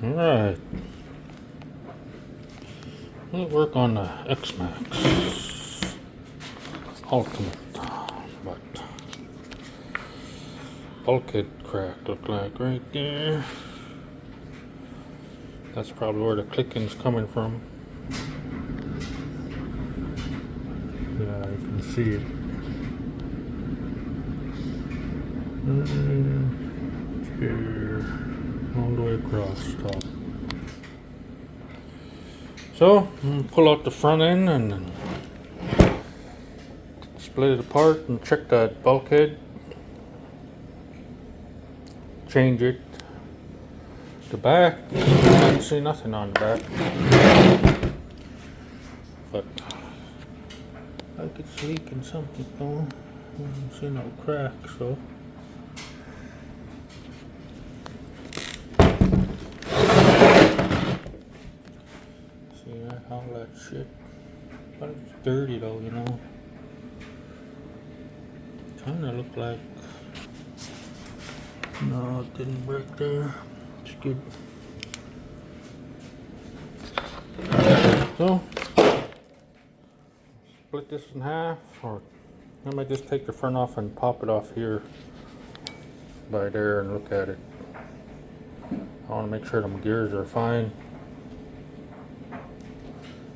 Alright. We'll work on the X-Max Ultimate, but bulkhead crack look like right there. That's probably where the clicking's coming from. Yeah, you can see it. Here, all the way across top. So, pull out the front end and then split it apart and check that bulkhead. Change it. The back, I can't see nothing on the back. But like it's leaking something though. I don't see no cracks, so. All that shit. But it's dirty though, you know. Kinda look like. No, it didn't break there. It's good. So, split this in half, or I might just take the front off and pop it off here by there and look at it. I want to make sure them gears are fine.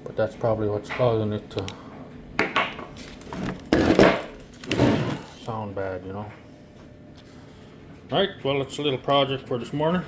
But that's probably what's causing it to sound bad, you know. Alright, well, it's a little project for this morning.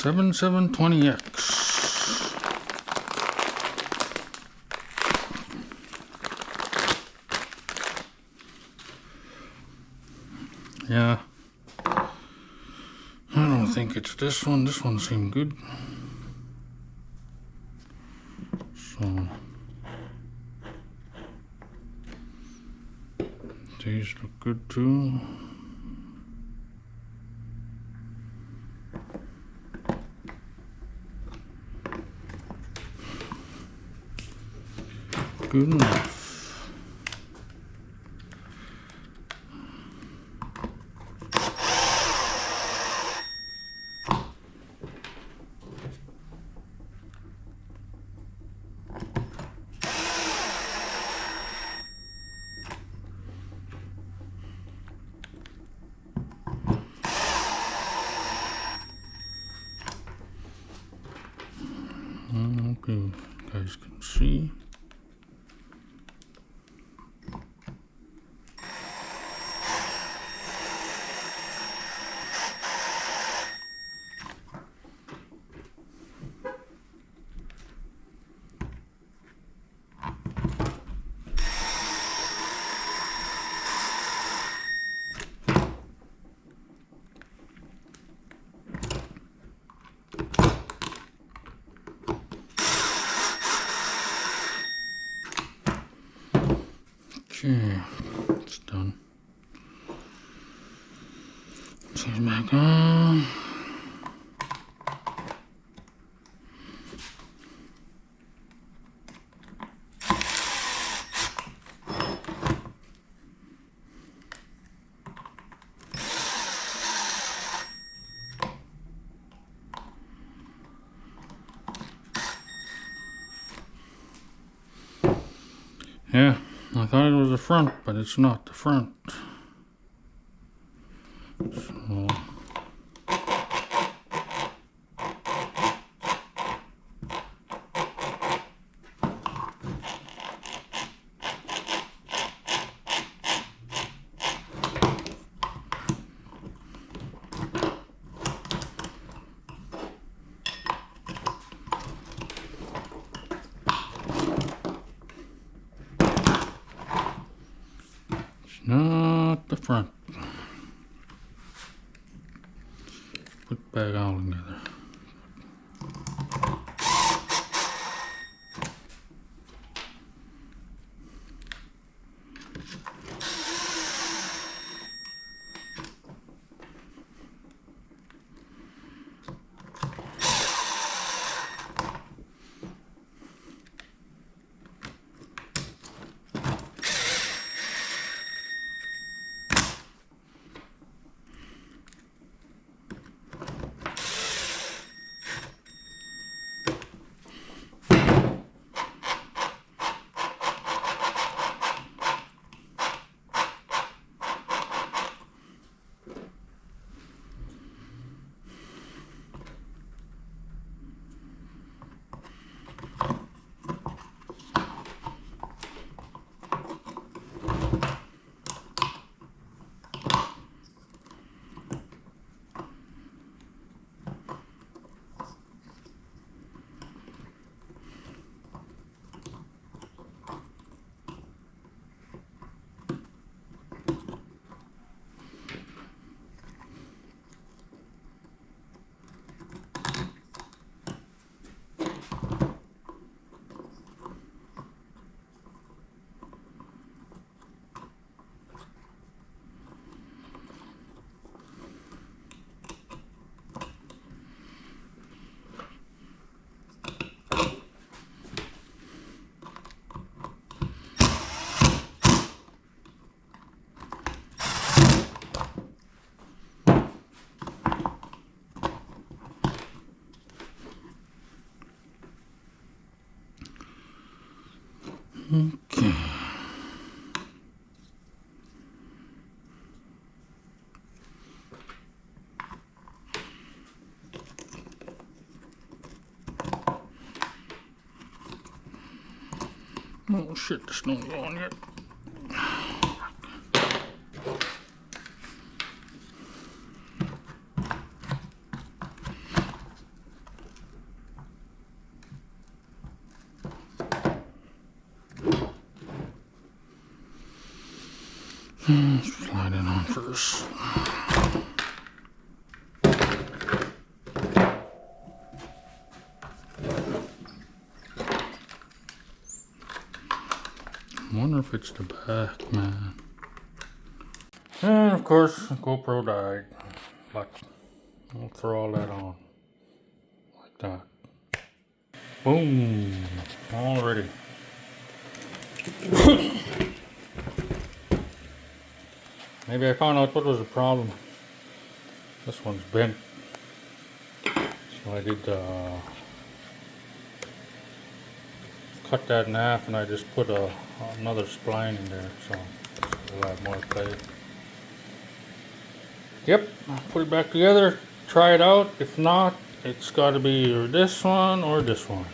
$7720X. Yeah, I don't think it's this one. This one seemed good. So these look good too. good enough. Okay, you guys can see. Okay, it's done. Change back on. Yeah, I thought it was the front, but it's not the front. So, it's not the front. Put back all together. Okay. Oh shit, the snow's on yet. Slide it on first. I wonder if it's the back, man. And of course, GoPro died, but I'll throw all that on like that. Boom! All ready. Maybe I found out what was the problem. This one's bent. So I did cut that in half, and I just put another spline in there, so we'll have more play. Yep, I'll put it back together, try it out. If not, it's got to be either this one or this one.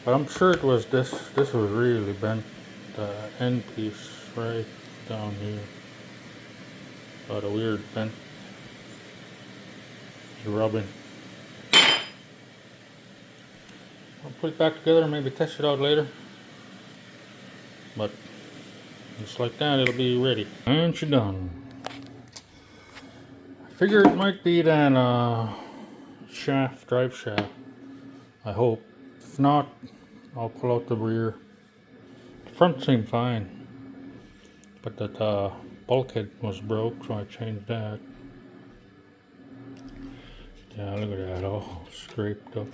But I'm sure it was this. This was really bent. The end piece right down here. Got a weird bent. It's rubbing. I'll put it back together and maybe test it out later. But just like that, it'll be ready. And she's done. I figure it might be that shaft, drive shaft. I hope. If not, I'll pull out the rear. The front seemed fine, but that bulkhead was broke, so I changed that. Yeah, look at that, all scraped up.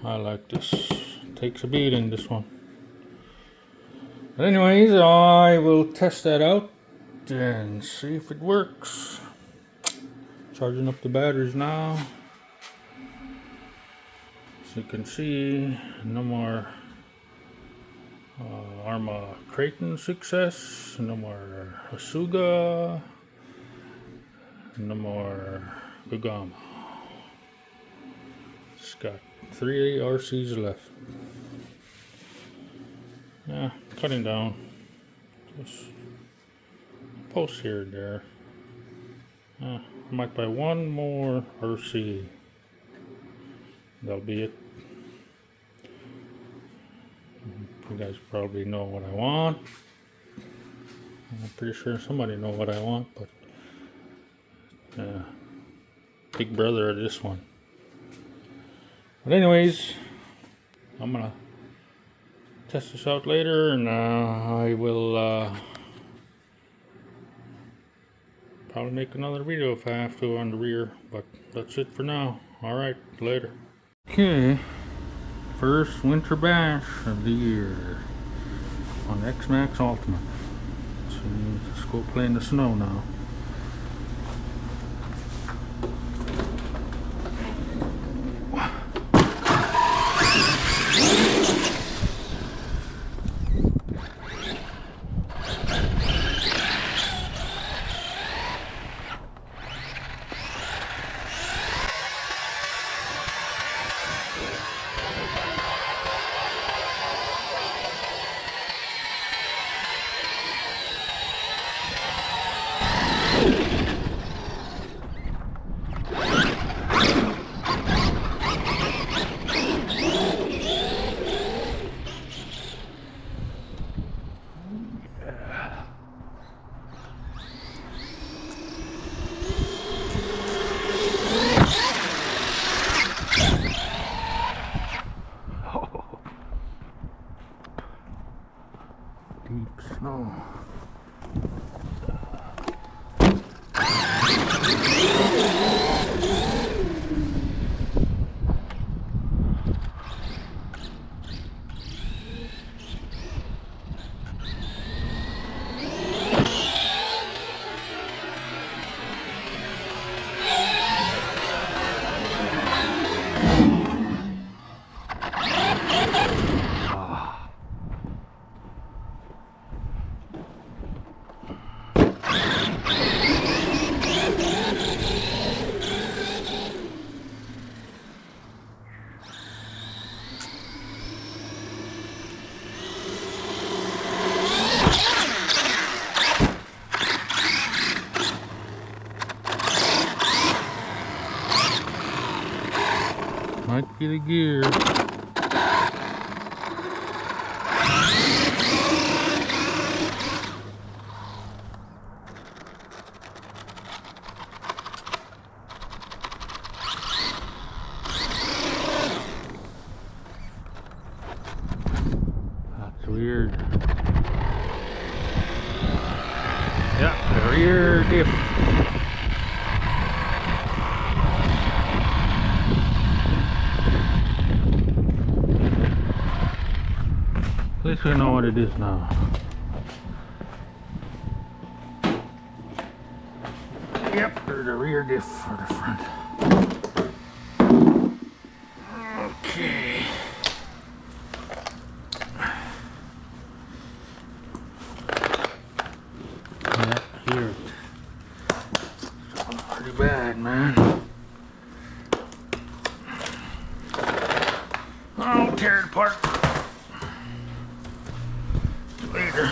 I like this. Takes a beating, this one. But anyways, I will test that out and see if it works. Charging up the batteries now. As you can see, no more Arma Kraken success, no more Asuga, no more Gugama. It's got 3 RCs left. Yeah, cutting down. Just post here and there. I might buy one more RC. That'll be it. You guys probably know what I want. I'm pretty sure somebody knows what I want, but big brother of this one. But anyways, I'm gonna test this out later, and I will probably make another video if I have to on the rear. But that's it for now. All right, later. Okay. First winter bash of the year on X-Max Ultimate. So let's go play in the snow now. Deep snow. Might be the gear. That's weird. Yeah, the rear diff. At least we know what it is now. Yep, there's a rear diff for the front. Okay. Yep, here. Something pretty bad, man. I'll tear it apart later.